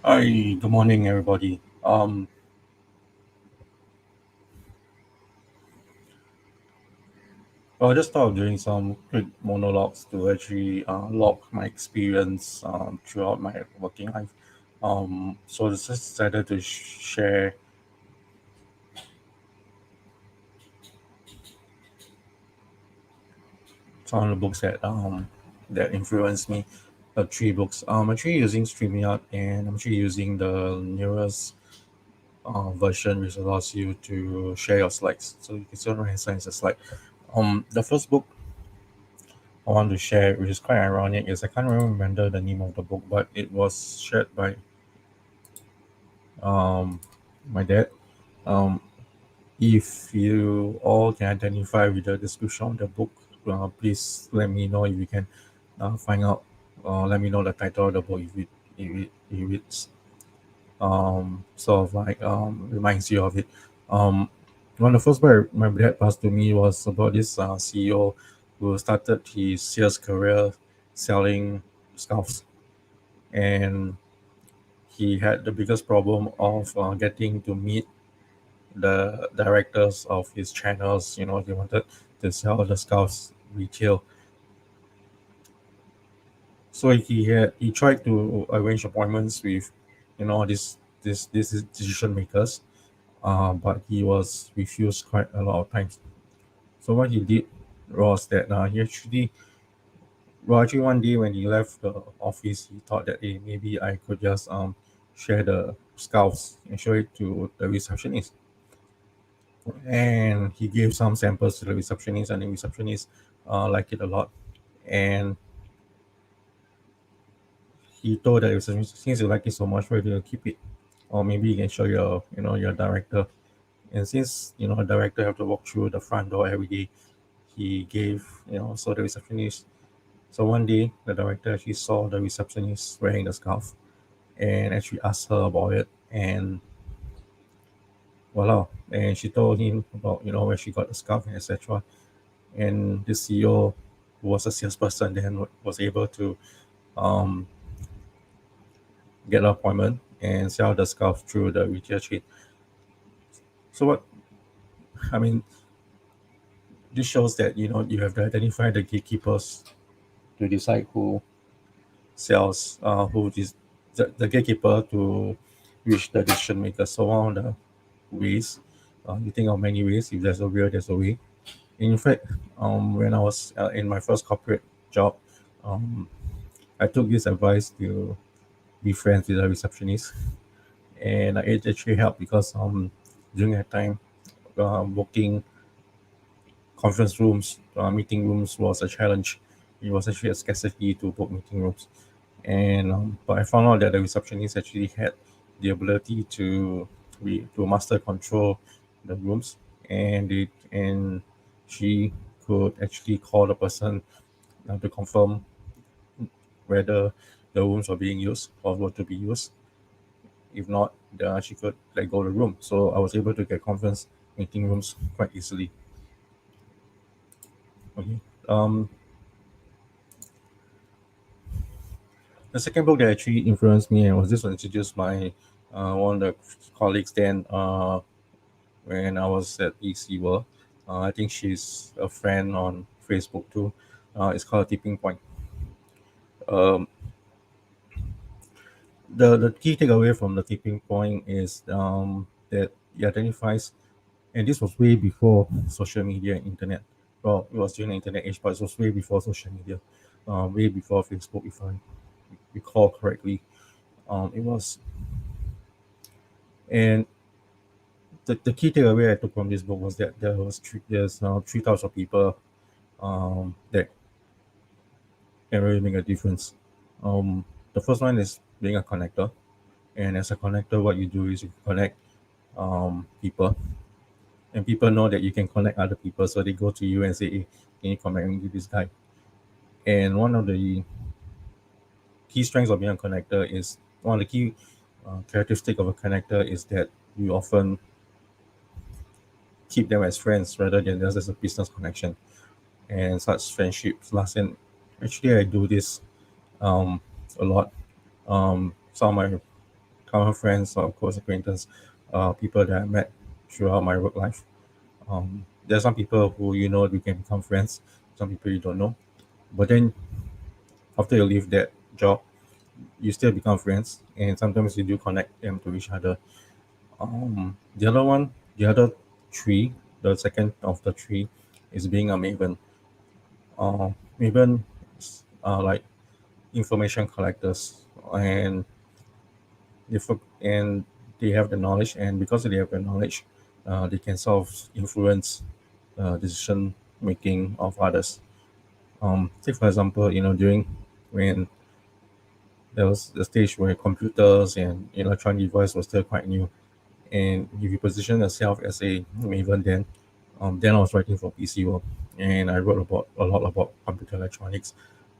Hi, good morning, everybody. I just thought of doing some quick monologues to actually log my experience throughout my working life. So I just decided to share some of the books that influenced me. Three books. I'm actually using StreamYard, and I'm actually using the newest version, which allows you to share your slides. So you can see on the right hand side is a slide. The first book I want to share, which is quite ironic, is I can't remember the name of the book, but it was shared by um, my dad. Um, if you all can identify with the description of the book, please let me know if you can find out. Let me know the title of the book if it's sort of like reminds you of it. Um, One of the first book my dad passed to me was about this CEO who started his sales career selling scarves, and he had the biggest problem of getting to meet the directors of his channels. He wanted to sell the scarves retail, so he tried to arrange appointments with these decision makers, but he was refused quite a lot of times. So what he did was that actually one day when he left the office, he thought that, hey, maybe I could just share the scarves and show it to the receptionist. And he gave some samples to the receptionist, and the receptionist liked it a lot. And he told the receptionist, since you like it so much, why do you keep it? Or maybe you can show your director. And since the director have to walk through the front door every day, he gave so the receptionist. So one day, the director actually saw the receptionist wearing the scarf and actually asked her about it. And voila, and she told him about where she got the scarf and etc. And the CEO, who was a salesperson, then was able to um, get an appointment and sell the scarf through the retail chain. So what I mean, this shows that you have to identify the gatekeepers to decide who sells, who is the gatekeeper to reach the decision maker. So one of the ways, you think of many ways. If there's a will, there's a way. In fact, when I was in my first corporate job, um, I took this advice to be friends with a receptionist, and it actually helped because during that time, booking conference rooms, meeting rooms was a challenge. It was actually a scarcity to book meeting rooms, and but I found out that the receptionist actually had the ability to master control the rooms, and she could actually call the person to confirm whether the rooms were being used or were to be used. If not, she could let go of the room. So I was able to get conference meeting rooms quite easily. Okay. Um, the second book that actually influenced me and was this one introduced by one of the colleagues then when I was at EC World. I think she's a friend on Facebook too. It's called Tipping Point. Um, the key takeaway from the Tipping Point is that it identifies, and this was way before social media and internet. Well, it was during the internet age, but it was way before social media, way before Facebook, if I recall correctly. It was, and the key takeaway I took from this book was that there's three types of people that can really make a difference. The first one is being a connector, and as a connector, what you do is you connect people, and people know that you can connect other people, so they go to you and say, "Hey, can you connect me with this guy?" And one of the key strengths of being a connector is one of the key characteristic of a connector is that you often keep them as friends rather than just as a business connection, and such friendships last. And actually, I do this um, a lot. Some of my common friends or close acquaintance, people that I met throughout my work life. There are some people who you can become friends, some people you don't know. But then after you leave that job, you still become friends, and sometimes you do connect them to each other. The other one, the other tree, the second of the tree, is being a Maven. Maven are like information collectors, and and they have the knowledge, and because they have the knowledge, they can sort of influence decision making of others. Take for example, during when there was the stage where computers and electronic device was still quite new, and if you position yourself as a Maven, then I was writing for PC World, and I wrote about a lot about computer electronics.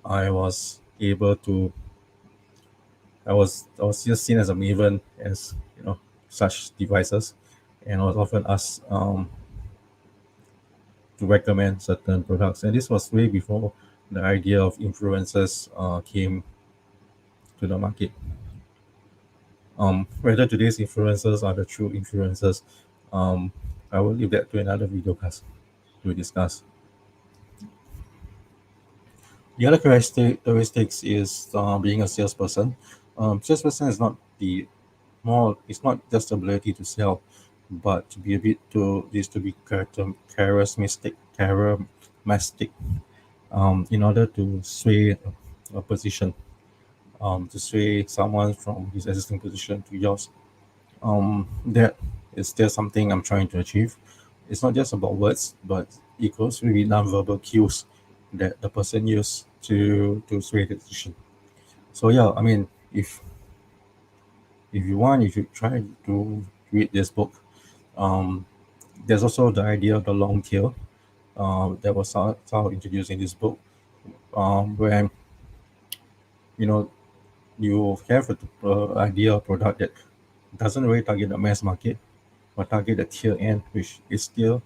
I was able to I was just seen as a Maven as such devices, and I was often asked to recommend certain products. And this was way before the idea of influencers came to the market. Whether today's influencers are the true influencers, um, I will leave that to another video class to discuss. The other characteristics is being a salesperson. Salesperson is not the more. It's not just the ability to sell, but to be a bit to is to be charismatic, in order to sway a position, to sway someone from his existing position to yours. That is still something I'm trying to achieve. It's not just about words, but it goes with non-verbal cues that the person use to sway the decision. So yeah, I mean, if you want, you should try to read this book. Um, there's also the idea of the long tail that was somehow introduced in this book, where you know you have a idea of product that doesn't really target the mass market, but target the tier end, which is still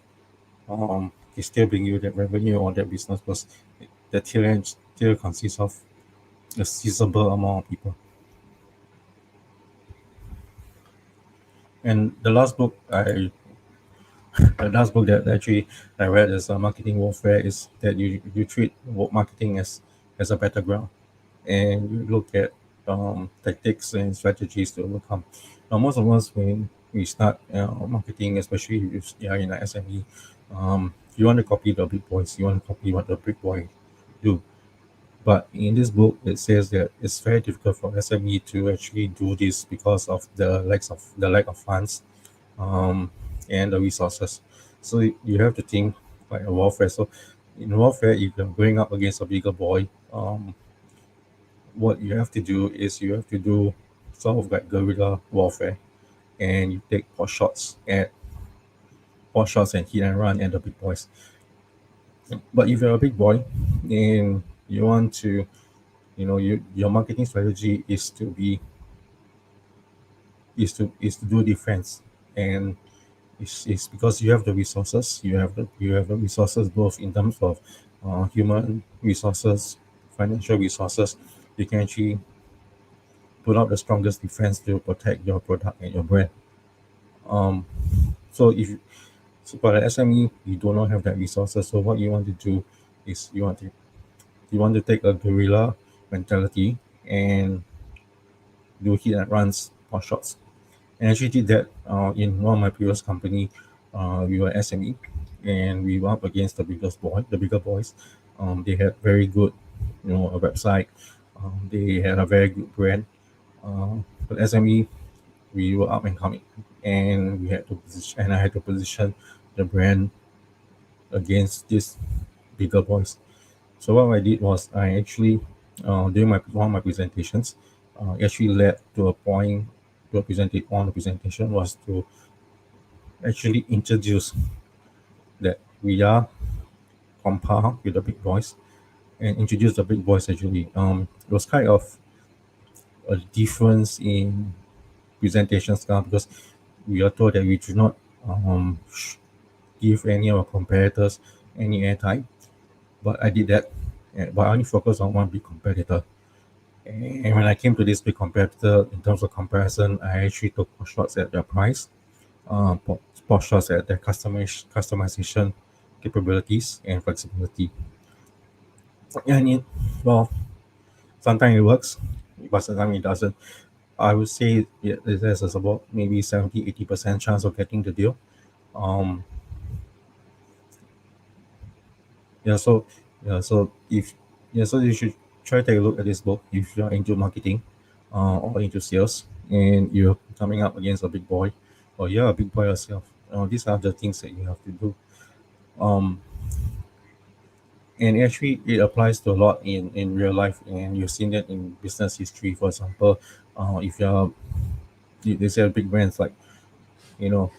bring you that revenue or that business, because the tier end still consists of a sizable amount of people. And the last book that actually I read is Marketing Warfare, is that you treat marketing as a battleground, and you look at tactics and strategies to overcome. Now, most of us, when we start marketing, especially if you are in an SME, you want to copy the big boys, you want to copy what the big boy do. But in this book, it says that it's very difficult for SME to actually do this because of the lack of funds, um, and the resources. So you have to think like a warfare. So in warfare, if you're going up against a bigger boy, what you have to do is you have to do sort of like guerrilla warfare, and you take pot shots and hit and run at the big boys. But if you're a big boy and you want to, your marketing strategy is to do defense, and it's because you have the resources. You have the resources, both in terms of human resources, financial resources. You can actually put out the strongest defense to protect your product and your brand. Um, so if so for the SME, you do not have that resources. So what you want to do is you want to take a guerrilla mentality and do hit and runs or shots. And I actually did that in one of my previous company. We were SME, and we were up against the bigger boys. They had very good, a website. They had a very good brand. But SME, we were up and coming, and I had to position the brand against these bigger boys. So what I did was I actually, during one of my presentations, actually led to a point to a presentation. On the presentation was to actually introduce that we are on par with the big boys, and introduce the big boys. Actually, it was kind of a difference in presentation style, because we are told that we do not give any of our competitors any airtime. But I did that, but I only focused on one big competitor, And when I came to this big competitor, in terms of comparison, I actually took shots at their price, pot shots at their customization capabilities and flexibility. And well, sometimes it works, but sometimes it doesn't. I would say there's about maybe 70-80% chance of getting the deal. Um, yeah, so so you should try to take a look at this book if you're into marketing, or into sales, and you're coming up against a big boy, or you're a big boy yourself. These are the things that you have to do. Um, and actually, it applies to a lot in real life, and you've seen that in business history. For example, if they say big brands like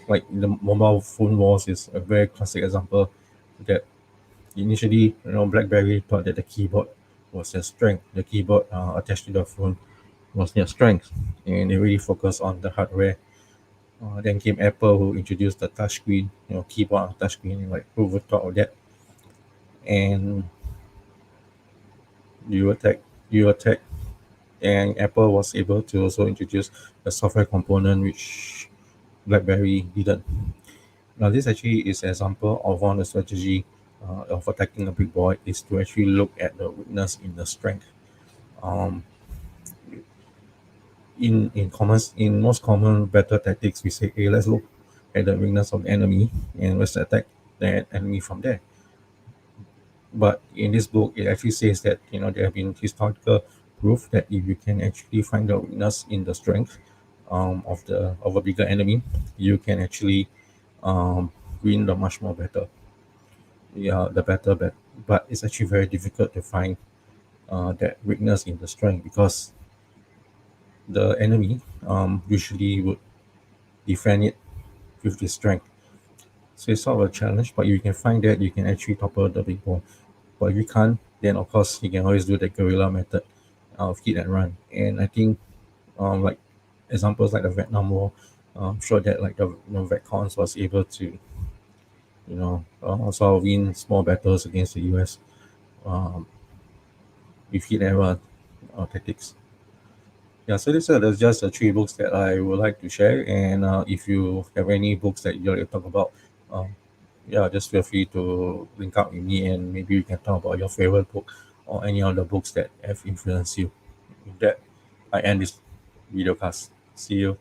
like the mobile phone wars is a very classic example that initially, BlackBerry thought that the keyboard was their strength. The keyboard attached to the phone was their strength, and they really focused on the hardware. Then came Apple, who introduced the touchscreen, keyboard on touchscreen, and like who would thought of that? And you attack, you attack, and Apple was able to also introduce a software component which BlackBerry didn't. Now, this actually is an example of one of the strategy of attacking a big boy is to actually look at the weakness in the strength. Um, in most common battle tactics, we say, hey, let's look at the weakness of the enemy and let's attack that enemy from there. But in this book, it actually says that there have been historical proof that if you can actually find the weakness in the strength of a bigger enemy, you can actually win the much more better. Yeah, the better bet. But it's actually very difficult to find that weakness in the strength because the enemy usually would defend it with the strength. So it's sort of a challenge, but if you can find that, you can actually topple the big ball. But if you can't, then of course you can always do the guerrilla method of hit and run. And I think like examples like the Vietnam War, showed that like the Vietcons was able to sort of win small battles against the US um, with hit and run tactics. Yeah, so these are just the three books that I would like to share. And if you have any books that you'd like to talk about, um, yeah, just feel free to link up with me and maybe we can talk about your favorite book or any other books that have influenced you. With that, I end this video cast. See you.